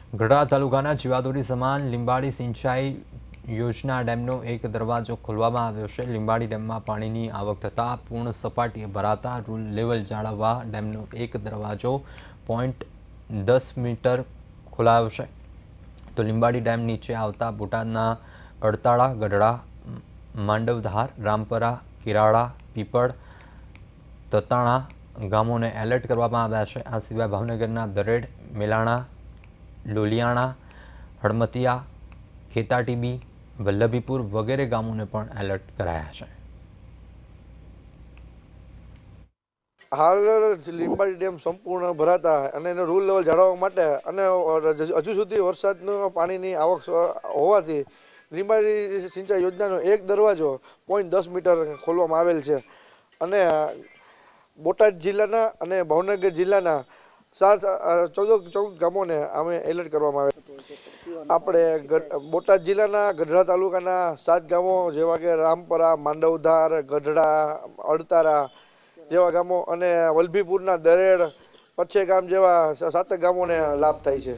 ગઢડા તાલુકાના જીવાદોરી સમાન લીંબાડી સિંચાઈ યોજના ડેમનો એક દરવાજો ખોલવામાં આવ્યો છે। લીંબાડી ડેમમાં પાણીની આવક થતાં પૂર્ણ સપાટીએ ભરાતા લેવલ જાળવવા ડેમનો એક દરવાજો 0.10 મીટર ખોલાયો છે। તો લીંબાડી ડેમ નીચે આવતા બોટાદના અડતાળા, ગઢડા, માંડવધાર, રામપરા, કિરાળા, પીપળ, તતાણા ગામોને એલર્ટ કરવામાં આવ્યા છે। આ સિવાય ભાવનગરના દરેડ, મેલાણા, લોલિયાણા, હડમતિયા, ખેતાટીબી, વલ્લભીપુર વગેરે ગામોને પણ એલર્ટ કરાયા છે। હાલ લીંબાડી ડેમ સંપૂર્ણ ભરાતા અને એનો રૂલ લેવલ જાળવવા માટે અને હજુ સુધી વરસાદનું પાણીની આવક હોવાથી લીંબાડી સિંચાઈ યોજનાનો એક દરવાજો 0.10 મીટર ખોલવામાં આવેલ છે અને બોટાદ જિલ્લાના અને ભાવનગર જિલ્લાના 14 ગામોને અમે એલર્ટ કરવામાં આવે। આપણે બોટાદ જિલ્લાના ગઢડા તાલુકાના 7 ગામો જેવા કે રામપરા, માંડવધાર, ગઢડા, અડતારા જેવા ગામો અને વલ્લભીપુરના દરેડ, પચ્છે ગામ જેવા 7 ગામોને લાભ થાય છે।